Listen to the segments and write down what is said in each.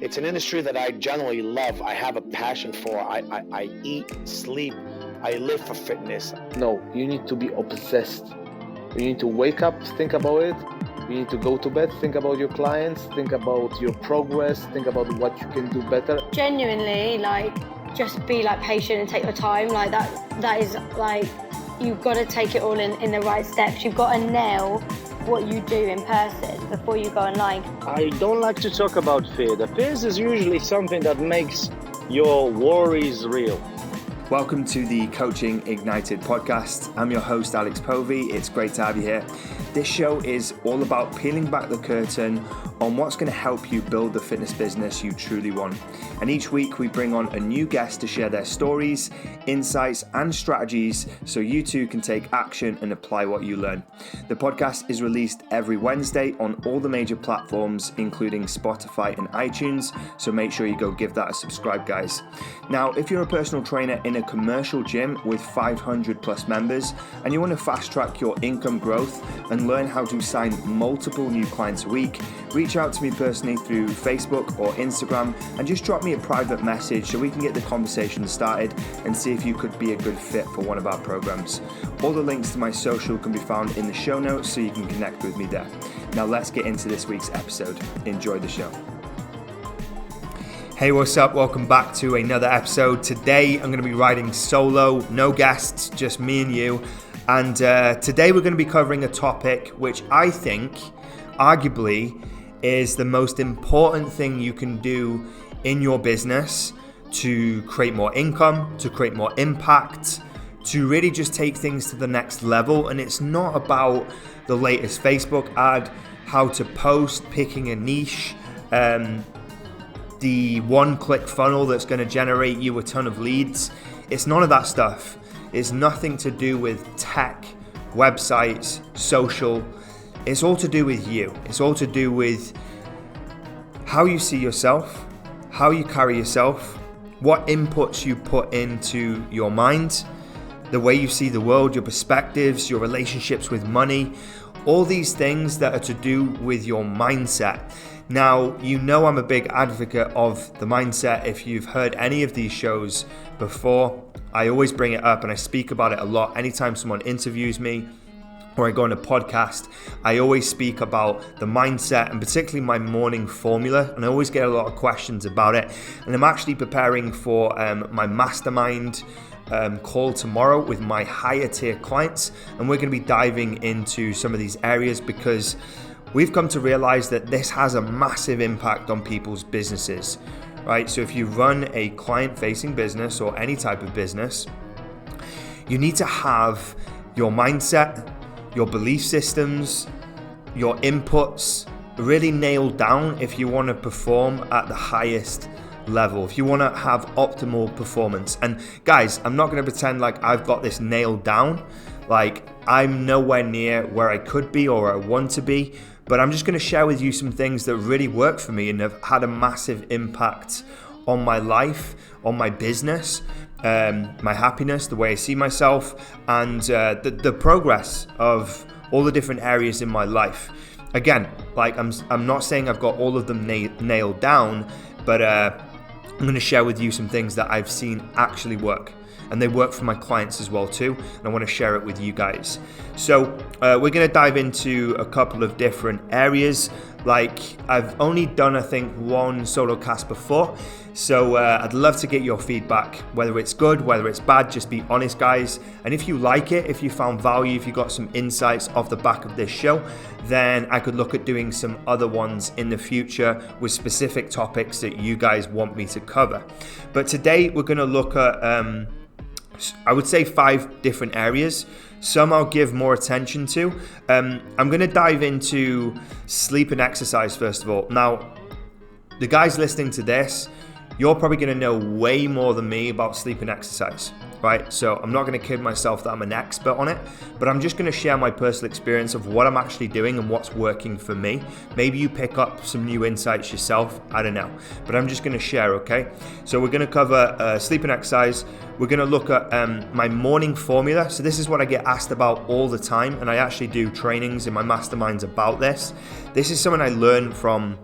It's an industry that I generally love. I have a passion for. I eat, sleep, I live for fitness. No, you need to be obsessed. You need to wake up, think about it. You need to go to bed, think about your clients, think about your progress, think about what you can do better. Genuinely, just be patient and take your time. That is you've got to take it all in the right steps. You've got to nail what you do in person before you go online. I don't like to talk about fear. The fear is usually something that makes your worries real. Welcome to the Coaching Ignited podcast. I'm your host, Alex Povey. It's great to have you here. This show is all about peeling back the curtain on what's going to help you build the fitness business you truly want. And each week we bring on a new guest to share their stories, insights, and strategies so you too can take action and apply what you learn. The podcast is released every Wednesday on all the major platforms, including Spotify and iTunes. So make sure you go give that a subscribe, guys. Now, if you're a personal trainer in a commercial gym with 500 plus members and you want to fast track your income growth and learn how to sign multiple new clients a week, reach out to me personally through Facebook or Instagram and just drop me a private message so we can get the conversation started and see if you could be a good fit for one of our programs. All the links to my social can be found in the show notes so you can connect with me there. Now let's get into this week's episode. Enjoy the show. Hey, what's up? Welcome back to another episode. Today I'm going to be riding solo, no guests, just me and you. And today we're going to be covering a topic which I think arguably is the most important thing you can do in your business to create more income, to create more impact, to really just take things to the next level. And it's not about the latest Facebook ad, how to post, picking a niche, the one-click funnel that's going to generate you a ton of leads. It's none of that stuff. It's nothing to do with tech, websites, social. It's all to do with you. It's all to do with how you see yourself, how you carry yourself, what inputs you put into your mind, the way you see the world, your perspectives, your relationships with money, all these things that are to do with your mindset. Now, you know I'm a big advocate of the mindset. If you've heard any of these shows before, I always bring it up and I speak about it a lot. Anytime someone interviews me or I go on a podcast, I always speak about the mindset and particularly my morning formula. And I always get a lot of questions about it. And I'm actually preparing for my mastermind call tomorrow with my higher tier clients. And we're going to be diving into some of these areas because we've come to realize that this has a massive impact on people's businesses, right? So if you run a client-facing business or any type of business, you need to have your mindset, your belief systems, your inputs really nailed down if you want to perform at the highest level, if you want to have optimal performance. And guys, I'm not going to pretend like I've got this nailed down. Like I'm nowhere near where I could be or I want to be, but I'm just going to share with you some things that really work for me and have had a massive impact on my life, on my business, my happiness, the way I see myself, and the progress of all the different areas in my life. Again, I'm not saying I've got all of them nailed down, but I'm going to share with you some things that I've seen actually work. And they work for my clients as well too, and I want to share it with you guys. So we're going to dive into a couple of different areas. Like I've only done I think one solo cast before, so I'd love to get your feedback, whether it's good, whether it's bad. Just be honest, guys. And if you like it, if you found value, if you got some insights off the back of this show, then I could look at doing some other ones in the future with specific topics that you guys want me to cover. But today we're going to look at I would say 5 different areas. Some I'll give more attention to. I'm going to dive into sleep and exercise first of all. Now, the guys listening to this, you're probably going to know way more than me about sleep and exercise, right? So I'm not going to kid myself that I'm an expert on it, but I'm just going to share my personal experience of what I'm actually doing and what's working for me. Maybe you pick up some new insights yourself, I don't know, but I'm just going to share, okay? So we're going to cover sleep and exercise. We're going to look at my morning formula. So this is what I get asked about all the time, and I actually do trainings in my masterminds about this. This is something I learned from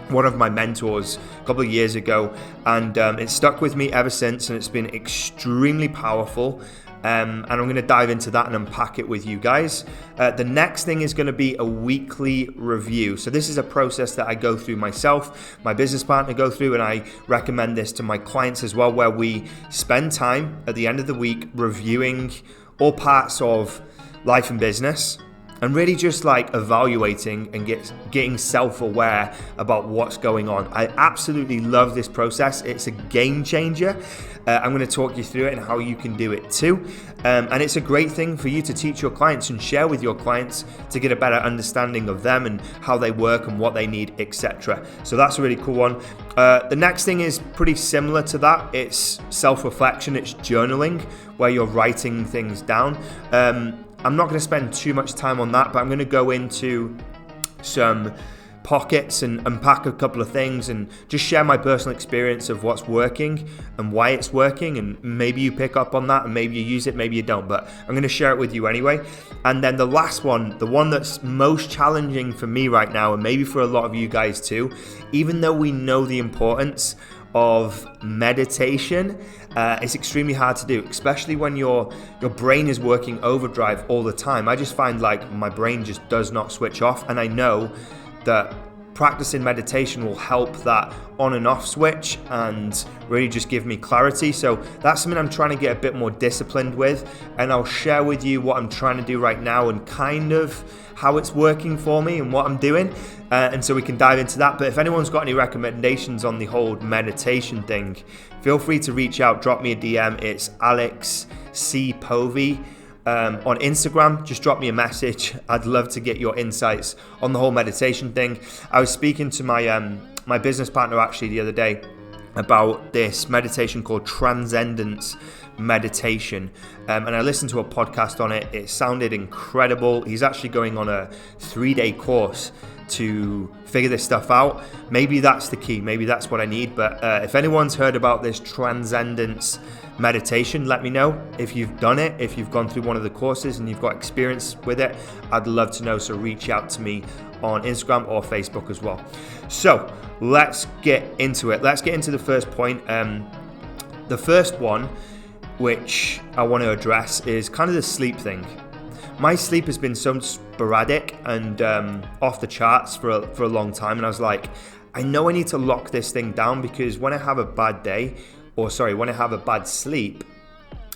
one of my mentors a couple of years ago, and it stuck with me ever since, and it's been extremely powerful. And I'm going to dive into that and unpack it with you guys. The next thing is going to be a weekly review. So this is a process that I go through myself, my business partner go through, and I recommend this to my clients as well, where we spend time at the end of the week reviewing all parts of life and business, and really just like evaluating and getting self-aware about what's going on. I absolutely love this process. It's a game changer. I'm going to talk you through it and how you can do it too. And it's a great thing for you to teach your clients and share with your clients to get a better understanding of them and how they work and what they need, etc. So that's a really cool one. The next thing is pretty similar to that. It's self-reflection, it's journaling, where you're writing things down. I'm not going to spend too much time on that, but I'm going to go into some pockets and unpack a couple of things and just share my personal experience of what's working and why it's working, and maybe you pick up on that and maybe you use it, maybe you don't, but I'm going to share it with you anyway. And then the last one, the one that's most challenging for me right now, and maybe for a lot of you guys too, even though we know the importance of meditation, it's extremely hard to do, especially when your brain is working overdrive all the time. I just find like my brain just does not switch off, and I know that practicing meditation will help that on and off switch and really just give me clarity. So that's something I'm trying to get a bit more disciplined with, and I'll share with you what I'm trying to do right now and kind of how it's working for me and what I'm doing, and so we can dive into that. But if anyone's got any recommendations on the whole meditation thing, feel free to reach out, drop me a DM. It's Alex C. Povey on Instagram. Just drop me a message. I'd love to get your insights on the whole meditation thing. I was speaking to my business partner actually the other day about this meditation called Transcendence Meditation, and I listened to a podcast on it. It sounded incredible. He's actually going on a 3-day course to figure this stuff out. Maybe that's the key, maybe that's what I need. But if anyone's heard about this Transcendence Meditation, let me know. If you've done it, if you've gone through one of the courses and you've got experience with it, I'd love to know. So reach out to me on Instagram or Facebook as well. So let's get into it. Let's get into the first point. The first one, which I want to address, is kind of the sleep thing. My sleep has been so sporadic and off the charts for a long time, and I was like, I know I need to lock this thing down, because when I have a bad day, when I have a bad sleep,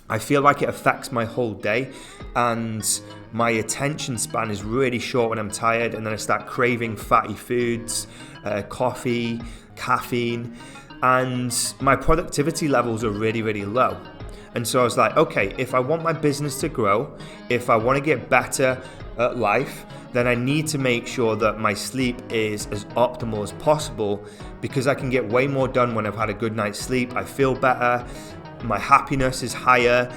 I feel like it affects my whole day, and my attention span is really short when I'm tired, and then I start craving fatty foods, coffee, caffeine, and my productivity levels are really, really low. And so I was like, okay, if I want my business to grow, if I want to get better at life, then I need to make sure that my sleep is as optimal as possible, because I can get way more done when I've had a good night's sleep. I feel better, my happiness is higher,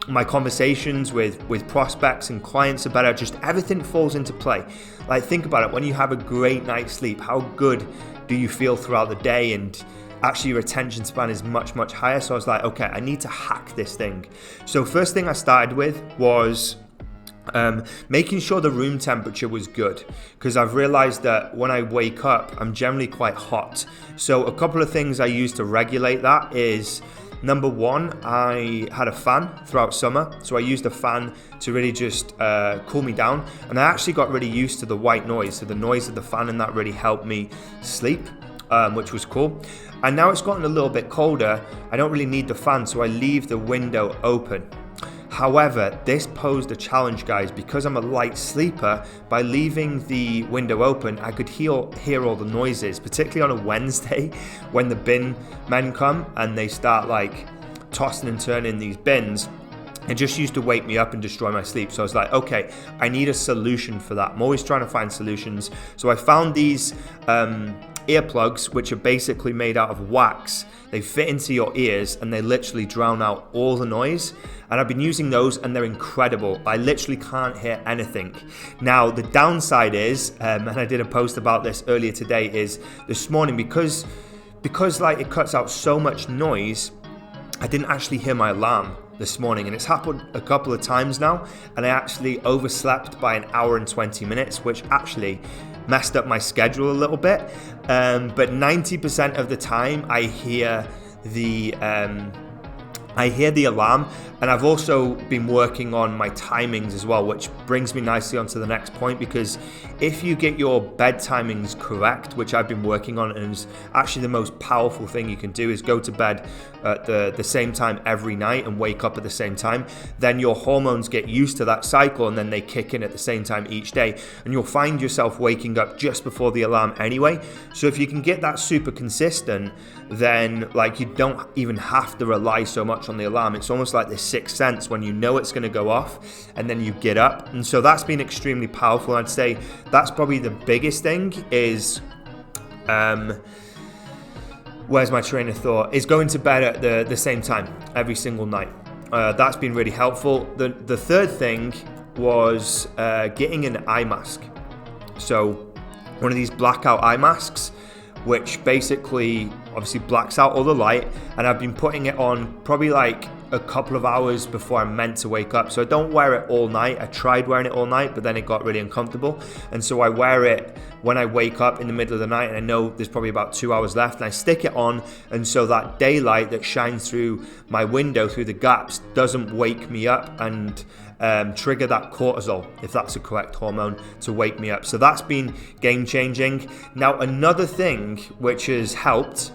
my conversations with prospects and clients are better, just everything falls into play. Like, think about it, when you have a great night's sleep, how good do you feel throughout the day? And actually your attention span is much, much higher. So I was like, okay, I need to hack this thing. So first thing I started with was making sure the room temperature was good, because I've realized that when I wake up, I'm generally quite hot. So a couple of things I use to regulate that is, number one, I had a fan throughout summer. So I used a fan to really just cool me down. And I actually got really used to the white noise. So the noise of the fan, and that really helped me sleep, which was cool. And now it's gotten a little bit colder. I don't really need the fan, so I leave the window open. However, this posed a challenge, guys, because I'm a light sleeper. By leaving the window open, I could hear all the noises, particularly on a Wednesday when the bin men come and they start like tossing and turning these bins. It just used to wake me up and destroy my sleep. So I was like, okay, I need a solution for that. I'm always trying to find solutions. So I found these earplugs, which are basically made out of wax. They fit into your ears and they literally drown out all the noise. And I've been using those and they're incredible. I literally can't hear anything. Now, the downside is, and I did a post about this earlier today, is this morning, because like it cuts out so much noise, I didn't actually hear my alarm this morning, and it's happened a couple of times now, and I actually overslept by an hour and 20 minutes, which actually messed up my schedule a little bit. But 90% of the time I hear the alarm, and I've also been working on my timings as well, which brings me nicely onto the next point, because if you get your bed timings correct, which I've been working on, and is actually the most powerful thing you can do, is go to bed at the same time every night and wake up at the same time, then your hormones get used to that cycle, and then they kick in at the same time each day, and you'll find yourself waking up just before the alarm anyway. So if you can get that super consistent, then like you don't even have to rely so much on the alarm. It's almost like this sixth sense when you know it's going to go off and then you get up. And so that's been extremely powerful. I'd say that's probably the biggest thing is where's my train of thought, is going to bed at the same time every single night. That's been really helpful. The third thing was getting an eye mask. So one of these blackout eye masks, which basically obviously blacks out all the light, and I've been putting it on probably like a couple of hours before I'm meant to wake up. So I don't wear it all night. I tried wearing it all night, but then it got really uncomfortable, and so I wear it when I wake up in the middle of the night, and I know there's probably about 2 hours left, and I stick it on, and so that daylight that shines through my window through the gaps doesn't wake me up and trigger that cortisol, if that's the correct hormone, to wake me up. So that's been game changing. Now another thing which has helped,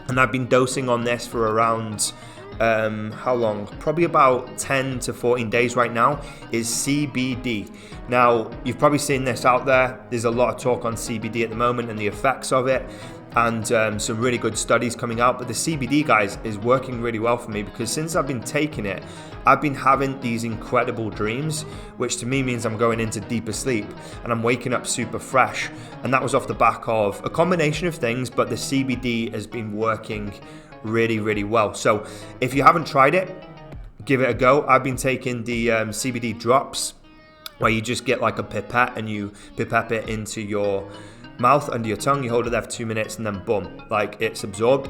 and I've been dosing on this for around how long? Probably about 10 to 14 days right now, is CBD. Now, you've probably seen this out there. There's a lot of talk on CBD at the moment and the effects of it, and some really good studies coming out. But the CBD, guys, is working really well for me, because since I've been taking it, I've been having these incredible dreams, which to me means I'm going into deeper sleep and I'm waking up super fresh. And that was off the back of a combination of things, but the CBD has been working really, really well. So if you haven't tried it, give it a go. I've been taking the CBD drops, where you just get like a pipette and you pipette it into your mouth, under your tongue, you hold it there for 2 minutes, and then boom, like it's absorbed.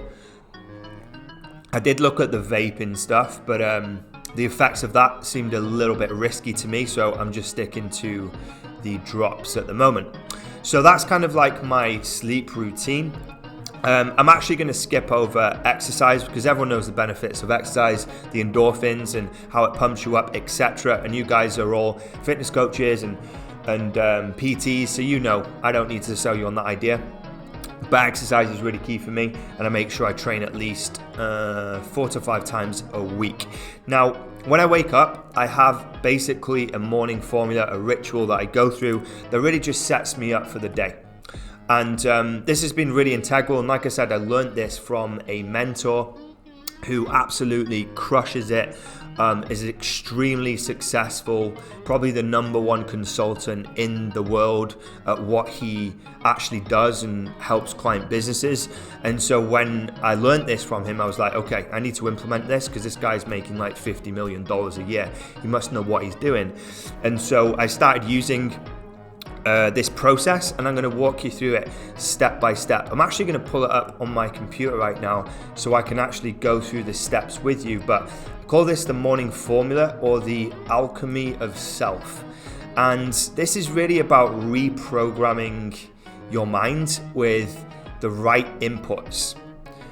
I did look at the vaping stuff, but the effects of that seemed a little bit risky to me, so I'm just sticking to the drops at the moment. So that's kind of like my sleep routine. I'm actually going to skip over exercise, because everyone knows the benefits of exercise, the endorphins and how it pumps you up, etc. And you guys are all fitness coaches and PTs, so you know I don't need to sell you on that idea. But exercise is really key for me, and I make sure I train at least 4 to 5 times a week. Now, when I wake up, I have basically a morning formula, a ritual that I go through that really just sets me up for the day. And this has been really integral. And like I said, I learned this from a mentor who absolutely crushes it, is extremely successful, probably the #1 consultant in the world at what he actually does and helps client businesses. And so when I learned this from him, I was like, okay, I need to implement this, because this guy's making like $50 million a year. He must know what he's doing. And so I started using this process, and I'm going to walk you through it step by step. I'm actually going to pull it up on my computer right now so I can actually go through the steps with you, but I call this the morning formula, or the alchemy of self. And this is really about reprogramming your mind with the right inputs.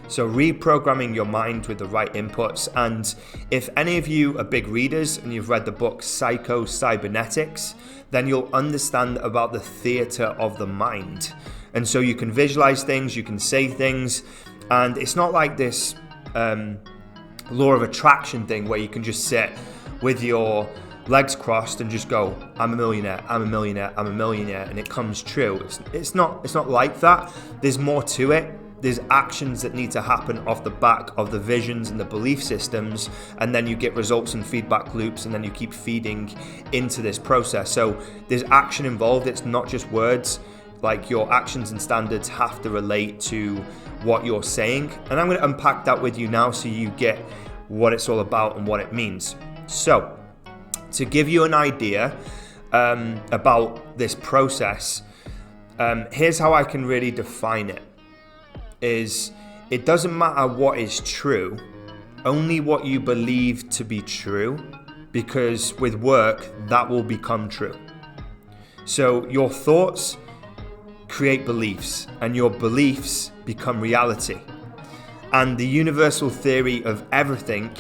So reprogramming your mind with the right inputs. And if any of you are big readers and you've read the book Psycho-Cybernetics, then you'll understand about the theater of the mind. And so you can visualize things, you can say things, and it's not like this law of attraction thing where you can just sit with your legs crossed and just go, I'm a millionaire, I'm a millionaire, I'm a millionaire, and it comes true. It's not like that. There's more to it. There's actions that need to happen off the back of the visions and the belief systems, and then you get results and feedback loops, and then you keep feeding into this process. So there's action involved. It's not just words. Like, your actions and standards have to relate to what you're saying. And I'm going to unpack that with you now so you get what it's all about and what it means. So to give you an idea about this process, here's how I can really define it. Is it doesn't matter what is true, only what you believe to be true, because with work, that will become true. So your thoughts create beliefs, and your beliefs become reality. And the universal theory of everything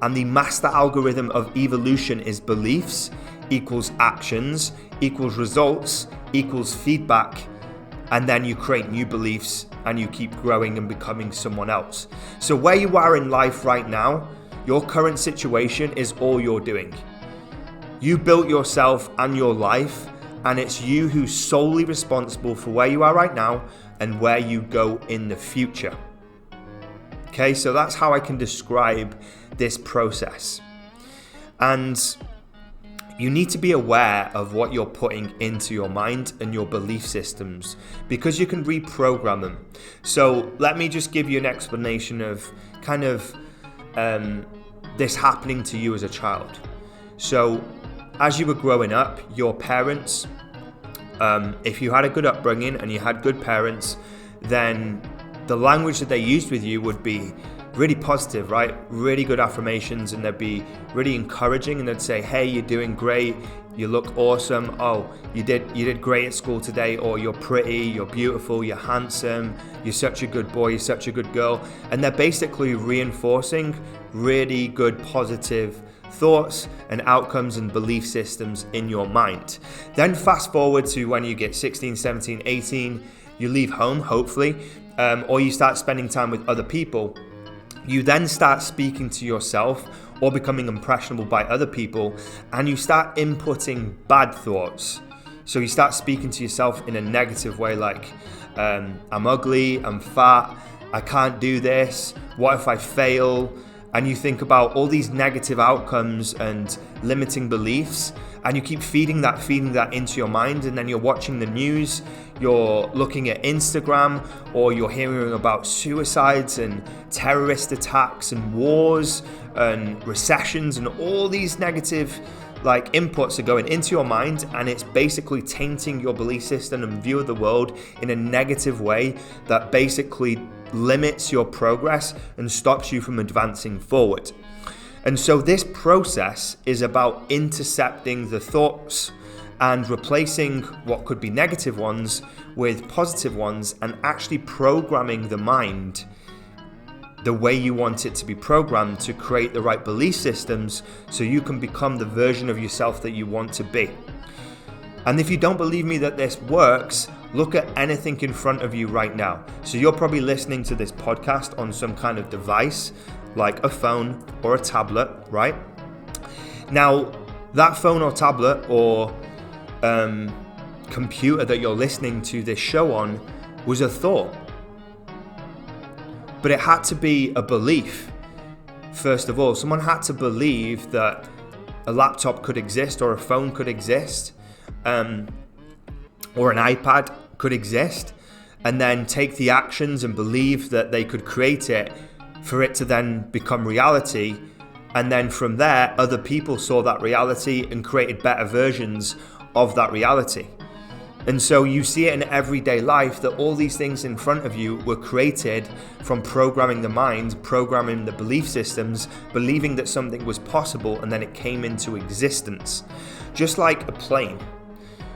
and the master algorithm of evolution is beliefs equals actions equals results equals feedback, and then you create new beliefs and you keep growing and becoming someone else. So where you are in life right now, your current situation is all you're doing. You built yourself and your life, and it's you who's solely responsible for where you are right now and where you go in the future. Okay, so that's how I can describe this process. And you need to be aware of what you're putting into your mind and your belief systems, because you can reprogram them. So let me just give you an explanation of kind of this happening to you as a child. So as you were growing up, your parents, if you had a good upbringing and you had good parents, then the language that they used with you would be really positive, right? Really good affirmations, and they'd be really encouraging, and they'd say, hey, you're doing great, you look awesome, oh, you did great at school today, or you're pretty, you're beautiful, you're handsome, you're such a good boy, you're such a good girl. And they're basically reinforcing really good positive thoughts and outcomes and belief systems in your mind. Then fast forward to when you get 16, 17, 18, you leave home, hopefully, or you start spending time with other people. You then start speaking to yourself or becoming impressionable by other people, and you start inputting bad thoughts. So you start speaking to yourself in a negative way, like, I'm ugly, I'm fat, I can't do this, what if I fail? And you think about all these negative outcomes and limiting beliefs, and you keep feeding that into your mind, and then you're watching the news, you're looking at Instagram, or you're hearing about suicides and terrorist attacks and wars and recessions, and all these negative inputs are going into your mind, and it's basically tainting your belief system and view of the world in a negative way that basically limits your progress and stops you from advancing forward. And so this process is about intercepting the thoughts and replacing what could be negative ones with positive ones, and actually programming the mind the way you want it to be programmed to create the right belief systems so you can become the version of yourself that you want to be. And if you don't believe me that this works, look at anything in front of you right now. So you're probably listening to this podcast on some kind of device, like a phone or a tablet, right? Now, that phone or tablet or computer that you're listening to this show on was a thought. But it had to be a belief. First of all, someone had to believe that a laptop could exist, or a phone could exist, or an iPad could exist, and then take the actions and believe that they could create it for it to then become reality. And then from there, other people saw that reality and created better versions of that reality. And so you see it in everyday life that all these things in front of you were created from programming the mind, programming the belief systems, believing that something was possible, and then it came into existence. Just like a plane.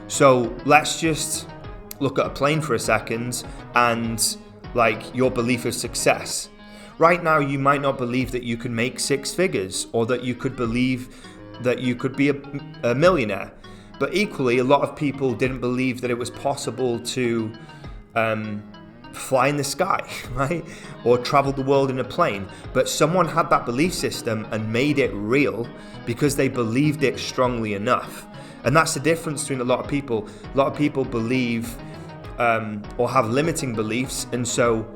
So let's just look at a plane for a second and your belief of success. Right now, you might not believe that you can make six figures, or that you could believe that you could be a millionaire. But equally, a lot of people didn't believe that it was possible to fly in the sky, right? Or travel the world in a plane. But someone had that belief system and made it real because they believed it strongly enough. And that's the difference between a lot of people. A lot of people believe or have limiting beliefs, and so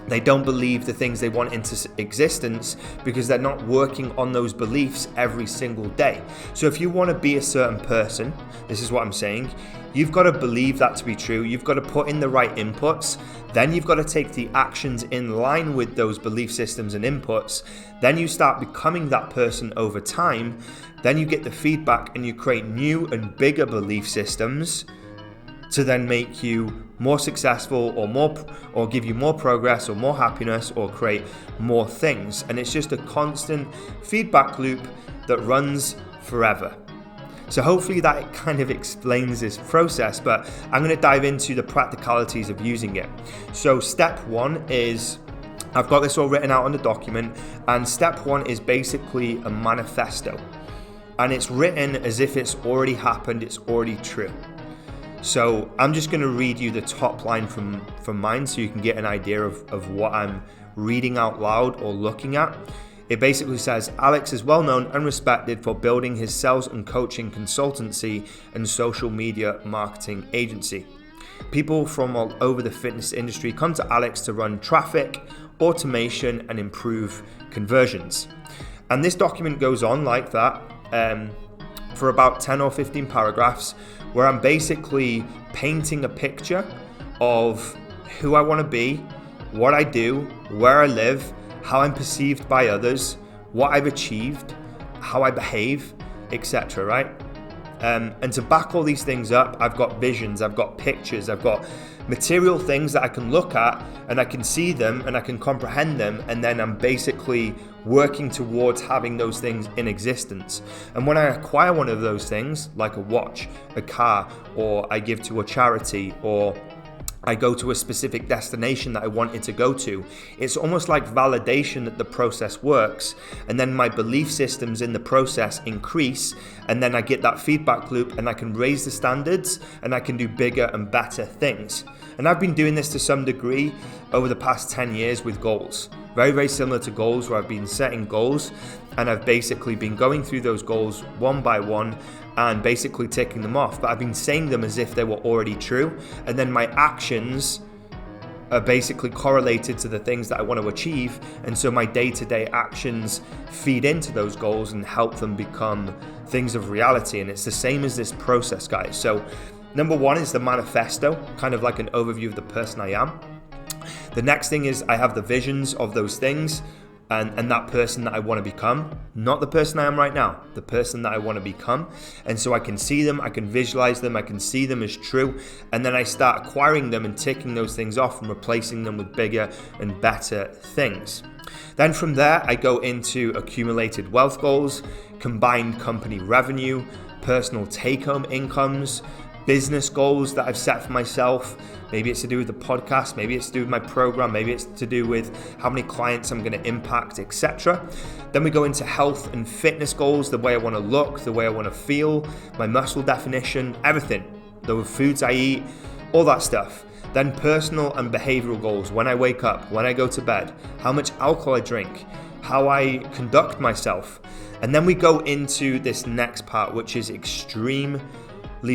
they don't believe the things they want into existence because they're not working on those beliefs every single day. So if you want to be a certain person, this is what I'm saying, you've got to believe that to be true. You've got to put in the right inputs. Then you've got to take the actions in line with those belief systems and inputs. Then you start becoming that person over time. Then you get the feedback and you create new and bigger belief systems to then make you more successful or give you more progress or more happiness or create more things. And it's just a constant feedback loop that runs forever. So hopefully that kind of explains this process, but I'm going to dive into the practicalities of using it. So step one is, I've got this all written out on the document, and step one is basically a manifesto. And it's written as if it's already happened, it's already true. So I'm just going to read you the top line from mine so you can get an idea of what I'm reading out loud or looking at. It basically says, Alex is well known and respected for building his sales and coaching consultancy and social media marketing agency. People from all over the fitness industry come to Alex to run traffic, automation, and improve conversions. And this document goes on like that for about 10 or 15 paragraphs, where I'm basically painting a picture of who I want to be, what I do, where I live, how I'm perceived by others, what I've achieved, how I behave, etc. Right? And to back all these things up, I've got visions, I've got pictures, I've got material things that I can look at and I can see them and I can comprehend them, and then I'm basically working towards having those things in existence. And when I acquire one of those things, like a watch, a car, or I give to a charity, or I go to a specific destination that I wanted to go to, it's almost like validation that the process works, and then my belief systems in the process increase, and then I get that feedback loop and I can raise the standards and I can do bigger and better things. And I've been doing this to some degree over the past 10 years with goals. Very, very similar to goals, where I've been setting goals and I've basically been going through those goals one by one and basically ticking them off. But I've been saying them as if they were already true. And then my actions are basically correlated to the things that I want to achieve. And so my day-to-day actions feed into those goals and help them become things of reality. And it's the same as this process, guys. So number one is the manifesto, kind of like an overview of the person I am. The next thing is I have the visions of those things and that person that I want to become, not the person I am right now, the person that I want to become. And so I can see them, I can visualize them, I can see them as true, and then I start acquiring them and ticking those things off and replacing them with bigger and better things. Then from there, I go into accumulated wealth goals, combined company revenue, personal take-home incomes, business goals that I've set for myself. Maybe it's to do with the podcast, maybe it's to do with my program, maybe it's to do with how many clients I'm going to impact, etc. Then we go into health and fitness goals, the way I want to look, the way I want to feel, my muscle definition, everything, the foods I eat, all that stuff. Then personal and behavioral goals, when I wake up, when I go to bed, how much alcohol I drink, how I conduct myself. And then we go into this next part, which is extremely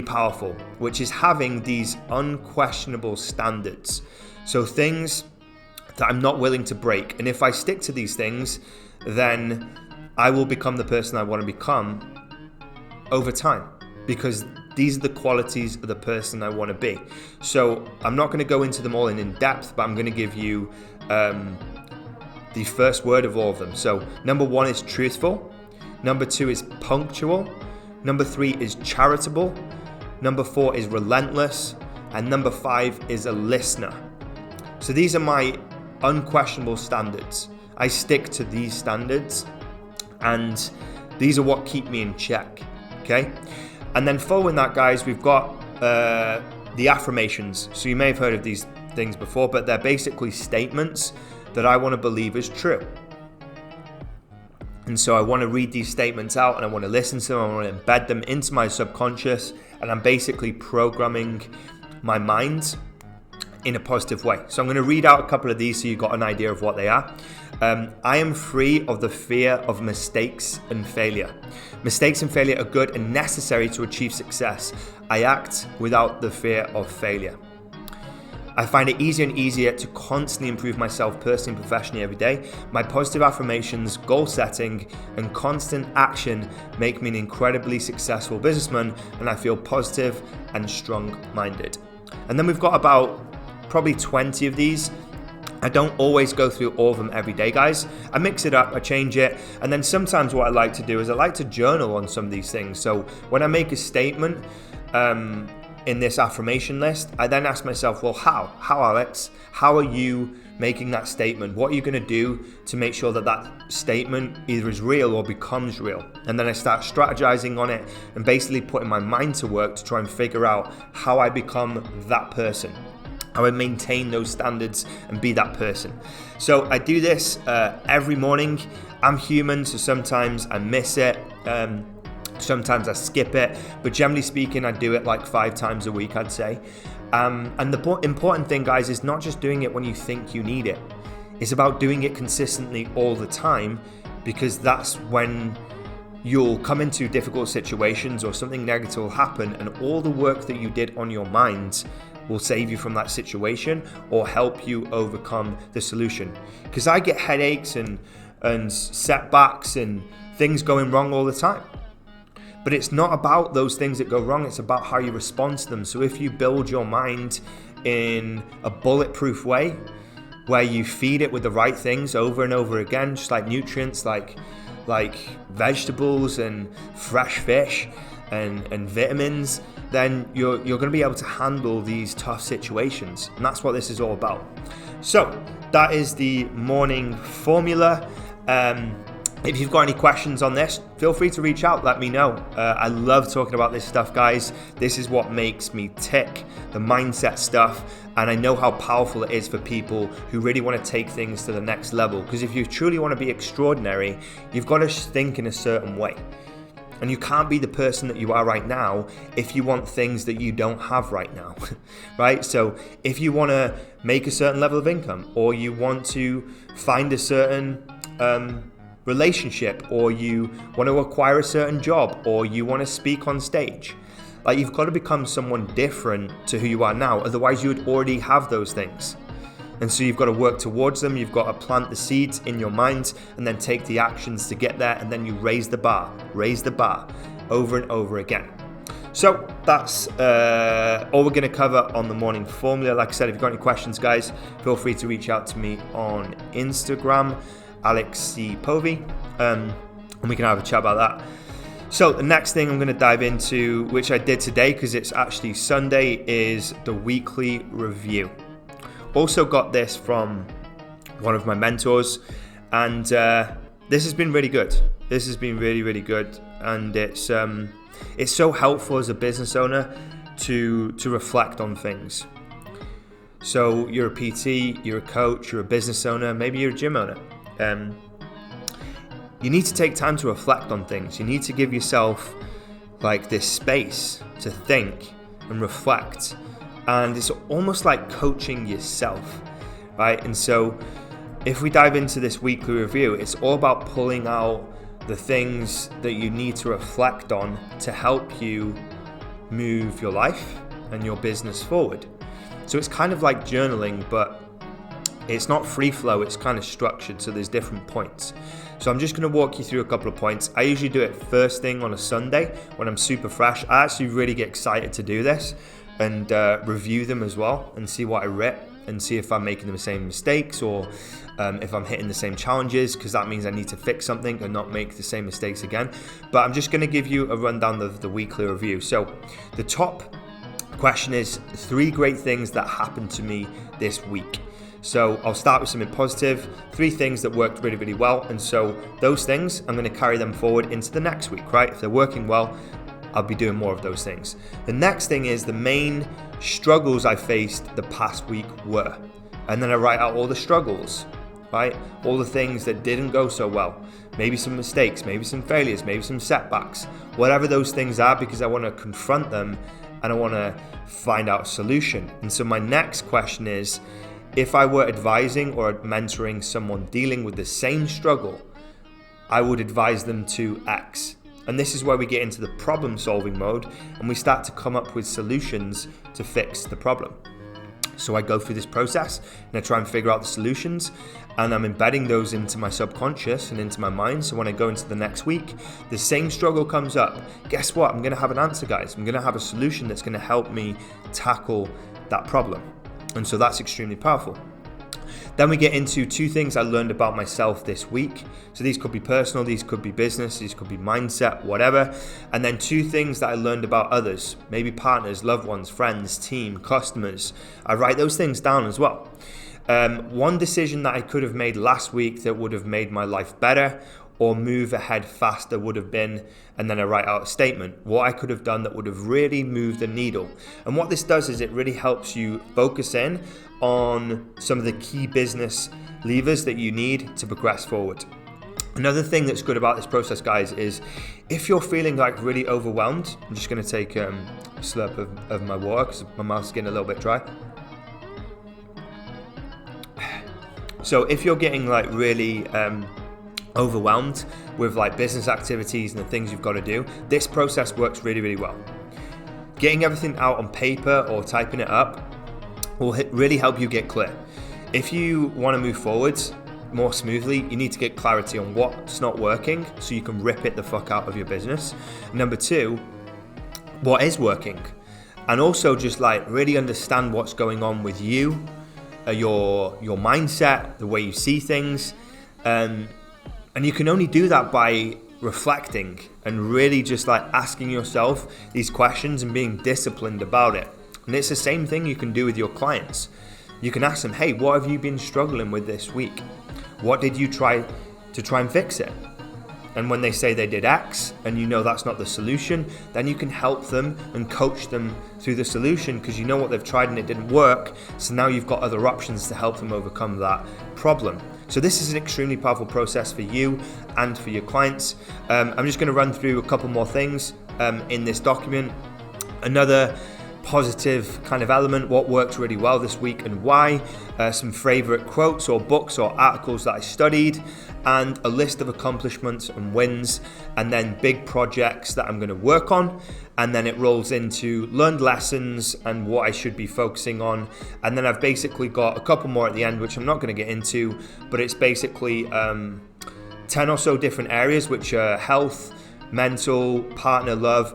powerful, which is having these unquestionable standards. So things that I'm not willing to break. And if I stick to these things, then I will become the person I want to become over time, because these are the qualities of the person I want to be. So I'm not going to go into them all in depth, but I'm going to give you the first word of all of them. So number one is truthful. Number two is punctual. Number three is charitable. Number four is relentless. And number five is a listener. So these are my unquestionable standards. I stick to these standards, and these are what keep me in check. Okay? And then following that, guys, we've got the affirmations. So you may have heard of these things before, but they're basically statements that I want to believe is true. And so I want to read these statements out, and I want to listen to them, I want to embed them into my subconscious, and I'm basically programming my mind in a positive way. So I'm going to read out a couple of these so you've got an idea of what they are. I am free of the fear of mistakes and failure. Mistakes and failure are good and necessary to achieve success. I act without the fear of failure. I find it easier and easier to constantly improve myself personally and professionally every day. My positive affirmations, goal setting, and constant action make me an incredibly successful businessman, and I feel positive and strong-minded. And then we've got about probably 20 of these. I don't always go through all of them every day, guys. I mix it up, I change it, and then sometimes what I like to do is I like to journal on some of these things. So when I make a statement, in this affirmation list, I then ask myself, well, how Alex, how are you making that statement? What are you going to do to make sure that that statement either is real or becomes real? And then I start strategizing on it and basically putting my mind to work to try and figure out how I become that person, how I maintain those standards and be that person. So I do this every morning. I'm human, so sometimes I miss it. Sometimes I skip it, but generally speaking, I do it like 5 times a week, I'd say. And the important thing, guys, is not just doing it when you think you need it. It's about doing it consistently all the time, because that's when you'll come into difficult situations or something negative will happen, and all the work that you did on your mind will save you from that situation or help you overcome the solution. Because I get headaches and setbacks and things going wrong all the time. But it's not about those things that go wrong, it's about how you respond to them. So if you build your mind in a bulletproof way, where you feed it with the right things over and over again, just like nutrients, like vegetables and fresh fish and vitamins, then you're going to be able to handle these tough situations. And that's what this is all about. So that is the morning formula. If you've got any questions on this, feel free to reach out, let me know. I love talking about this stuff, guys. This is what makes me tick, the mindset stuff. And I know how powerful it is for people who really want to take things to the next level. Because if you truly want to be extraordinary, you've got to think in a certain way. And you can't be the person that you are right now if you want things that you don't have right now, right? So if you want to make a certain level of income, or you want to find a certain relationship, or you want to acquire a certain job, or you want to speak on stage, like, you've got to become someone different to who you are now. Otherwise you would already have those things. And so you've got to work towards them. You've got to plant the seeds in your mind and then take the actions to get there. And then you raise the bar over and over again. So that's all we're going to cover on the morning formula. Like I said, if you've got any questions, guys, feel free to reach out to me on Instagram, Alex C. Povey, and we can have a chat about that. So the next thing I'm going to dive into, which I did today because it's actually Sunday, is the weekly review. Also got this from one of my mentors, and this has been really good. This has been really, really good, and it's so helpful as a business owner to reflect on things. So you're a PT, you're a coach, you're a business owner, maybe you're a gym owner. You need to take time to reflect on things. You need to give yourself like this space to think and reflect. And it's almost like coaching yourself, right? And so if we dive into this weekly review, it's all about pulling out the things that you need to reflect on to help you move your life and your business forward. So it's kind of like journaling, but it's not free flow, it's kind of structured, so there's different points. So I'm just going to walk you through a couple of points. I usually do it first thing on a Sunday when I'm super fresh. I actually really get excited to do this and review them as well and see what I writ and see if I'm making the same mistakes or if I'm hitting the same challenges, because that means I need to fix something and not make the same mistakes again. But I'm just going to give you a rundown of the weekly review. So the top question is 3 great things that happened to me this week. So I'll start with something positive, 3 things that worked really, really well. And so those things, I'm going to carry them forward into the next week, right? If they're working well, I'll be doing more of those things. The next thing is the main struggles I faced the past week were. And then I write out all the struggles, right? All the things that didn't go so well. Maybe some mistakes, maybe some failures, maybe some setbacks, whatever those things are, because I want to confront them and I want to find out a solution. And so my next question is, if I were advising or mentoring someone dealing with the same struggle, I would advise them to X. And this is where we get into the problem solving mode and we start to come up with solutions to fix the problem. So I go through this process and I try and figure out the solutions, and I'm embedding those into my subconscious and into my mind. So when I go into the next week, the same struggle comes up. Guess what? I'm going to have an answer, guys. I'm going to have a solution that's going to help me tackle that problem. And so that's extremely powerful. Then we get into 2 things I learned about myself this week. So these could be personal, these could be business, these could be mindset, whatever. And then 2 things that I learned about others, maybe partners, loved ones, friends, team, customers. I write those things down as well. One decision that I could have made last week that would have made my life better or move ahead faster would have been, and then I write out a statement, what I could have done that would have really moved the needle. And what this does is it really helps you focus in on some of the key business levers that you need to progress forward. Another thing that's good about this process, guys, is if you're feeling like really overwhelmed, I'm just going to take a slurp of my water because my mouth's getting a little bit dry. So if you're getting like really overwhelmed with like business activities and the things you've got to do, this process works really, really well. Getting everything out on paper or typing it up will really help you get clear. If you want to move forwards more smoothly, you need to get clarity on what's not working so you can rip it the fuck out of your business. Number 2, what is working? And also just like really understand what's going on with you, your mindset, the way you see things. And you can only do that by reflecting and really just like asking yourself these questions and being disciplined about it. And it's the same thing you can do with your clients. You can ask them, hey, what have you been struggling with this week? What did you try and fix it? And when they say they did X and you know that's not the solution, then you can help them and coach them through the solution because you know what they've tried and it didn't work. So now you've got other options to help them overcome that problem. So this is an extremely powerful process for you and for your clients. I'm just going to run through a couple more things in this document. Another positive kind of element, what worked really well this week and why, some favorite quotes or books or articles that I studied, and a list of accomplishments and wins, and then big projects that I'm going to work on. And then it rolls into learned lessons and what I should be focusing on. And then I've basically got a couple more at the end, which I'm not going to get into, but it's basically 10 or so different areas, which are health, mental, partner, love,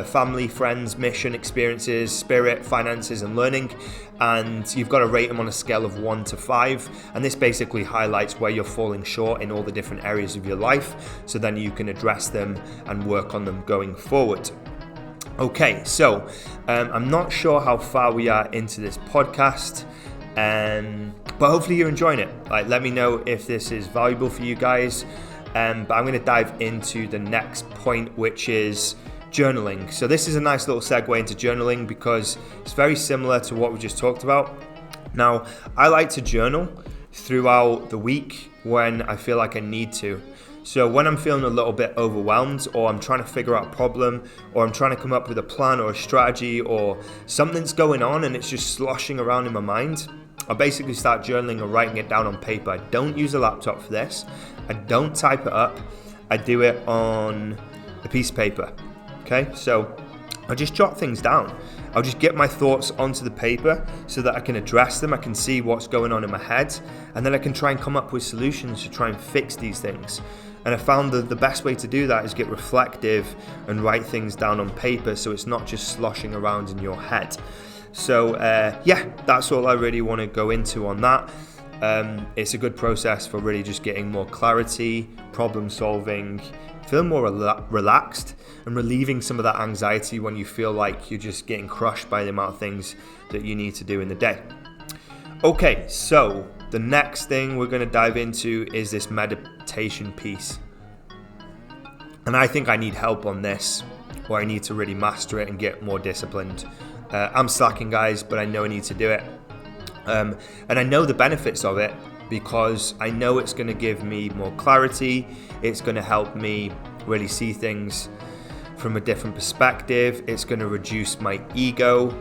family, friends, mission, experiences, spirit, finances, and learning. And you've got to rate them on a scale of 1 to 5. And this basically highlights where you're falling short in all the different areas of your life. So then you can address them and work on them going forward. Okay, so I'm not sure how far we are into this podcast, but hopefully you're enjoying it. Like, let me know if this is valuable for you guys. But I'm going to dive into the next point, which is journaling. So this is a nice little segue into journaling because it's very similar to what we just talked about. Now, I like to journal throughout the week when I feel like I need to. So when I'm feeling a little bit overwhelmed, or I'm trying to figure out a problem, or I'm trying to come up with a plan or a strategy, or something's going on and it's just sloshing around in my mind, I basically start journaling or writing it down on paper. I don't use a laptop for this. I don't type it up. I do it on a piece of paper. Okay, so I just jot things down. I'll just get my thoughts onto the paper so that I can address them. I can see what's going on in my head, and then I can try and come up with solutions to try and fix these things. And I found that the best way to do that is get reflective and write things down on paper so it's not just sloshing around in your head. So yeah, that's all I really want to go into on that. It's a good process for really just getting more clarity, problem solving, feeling more relaxed, and relieving some of that anxiety when you feel like you're just getting crushed by the amount of things that you need to do in the day. Okay, so the next thing we're going to dive into is this meditation piece. And I think I need help on this, or I need to really master it and get more disciplined. I'm slacking, guys, but I know I need to do it. And I know the benefits of it because I know it's going to give me more clarity. It's going to help me really see things from a different perspective. It's going to reduce my ego.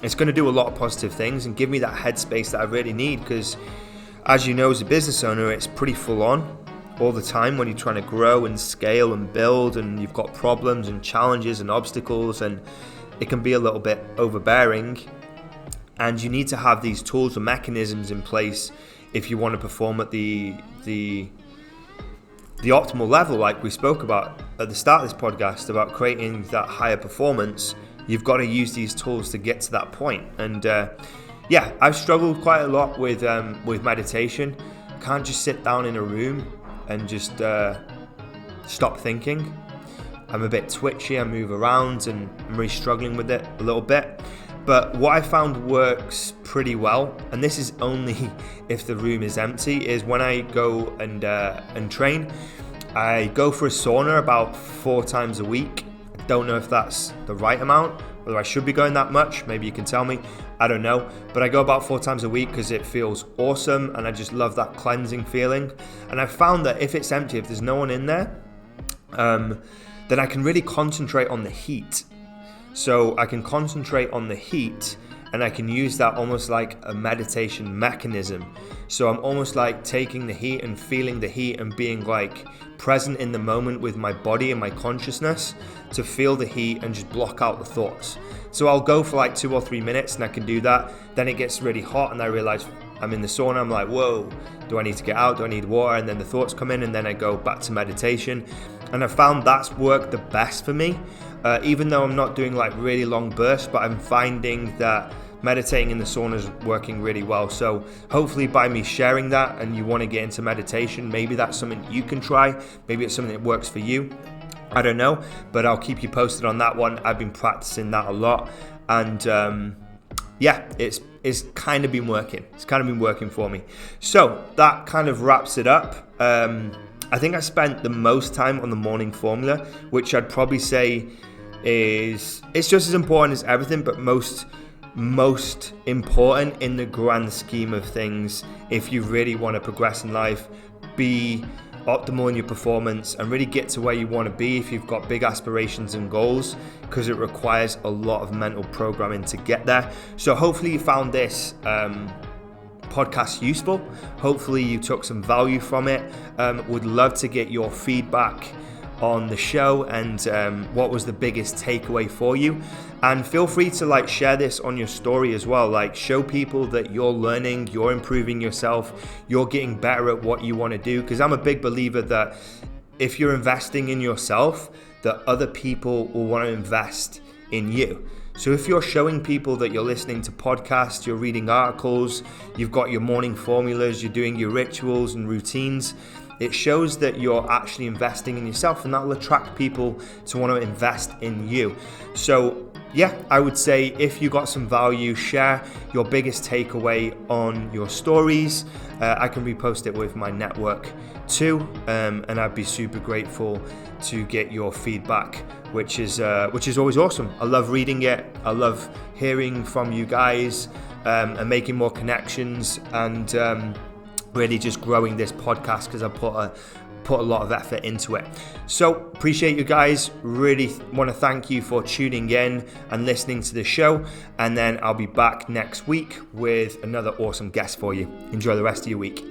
It's going to do a lot of positive things and give me that headspace that I really need because, as you know, as a business owner, it's pretty full on all the time when you're trying to grow and scale and build, and you've got problems and challenges and obstacles, and it can be a little bit overbearing. And you need to have these tools and mechanisms in place if you want to perform at the optimal level, like we spoke about at the start of this podcast, about creating that higher performance. You've got to use these tools to get to that point. And yeah, I've struggled quite a lot with meditation. Can't just sit down in a room and just stop thinking. I'm a bit twitchy, I move around, and I'm really struggling with it a little bit. But what I found works pretty well, and this is only if the room is empty, is when I go and train, I go for a sauna about 4 times a week. I don't know if that's the right amount, whether I should be going that much, maybe you can tell me, I don't know. But I go about 4 times a week because it feels awesome, and I just love that cleansing feeling. And I found that if it's empty, if there's no one in there, then I can really concentrate on the heat. So I can concentrate on the heat, and I can use that almost like a meditation mechanism. So I'm almost like taking the heat and feeling the heat and being like present in the moment with my body and my consciousness to feel the heat and just block out the thoughts. So I'll go for like 2 or 3 minutes and I can do that. Then it gets really hot and I realize I'm in the sauna. I'm like, whoa, do I need to get out? Do I need water? And then the thoughts come in, and then I go back to meditation. And I found that's worked the best for me, even though I'm not doing like really long bursts, but I'm finding that meditating in the sauna is working really well. So hopefully by me sharing that, and you want to get into meditation, maybe that's something you can try. Maybe it's something that works for you. I don't know, but I'll keep you posted on that one. I've been practicing that a lot, and yeah, it's kind of been working. It's kind of been working for me. So that kind of wraps it up. I think I spent the most time on the morning formula, which I'd probably say it's just as important as everything, but most important in the grand scheme of things. If you really want to progress in life, be optimal in your performance, and really get to where you want to be if you've got big aspirations and goals, because it requires a lot of mental programming to get there. So hopefully you found this podcast useful. Hopefully you took some value from it. Would love to get your feedback on the show and what was the biggest takeaway for you. And feel free to like share this on your story as well. Like, show people that you're learning, you're improving yourself, you're getting better at what you want to do. Because I'm a big believer that if you're investing in yourself, that other people will want to invest in you. So if you're showing people that you're listening to podcasts, you're reading articles, you've got your morning formulas, you're doing your rituals and routines, it shows that you're actually investing in yourself, and that will attract people to want to invest in you. So yeah, I would say if you got some value, share your biggest takeaway on your stories. I can repost it with my network too, and I'd be super grateful to get your feedback, which is always awesome. I love reading it. I love hearing from you guys, and making more connections, and really just growing this podcast, because I put a lot of effort into it. So appreciate you guys. Really want to thank you for tuning in and listening to the show. And then I'll be back next week with another awesome guest for you. Enjoy the rest of your week.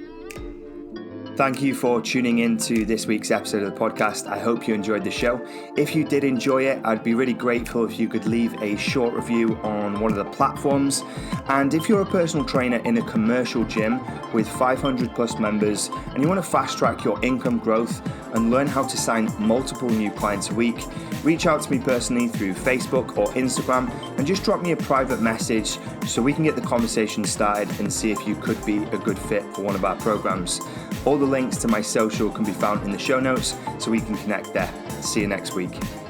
Thank you for tuning in to this week's episode of the podcast. I hope you enjoyed the show. If you did enjoy it, I'd be really grateful if you could leave a short review on one of the platforms. And if you're a personal trainer in a commercial gym with 500 plus members and you want to fast track your income growth and learn how to sign multiple new clients a week, reach out to me personally through Facebook or Instagram and just drop me a private message so we can get the conversation started and see if you could be a good fit for one of our programs. All the links to my social can be found in the show notes, so we can connect there. See you next week.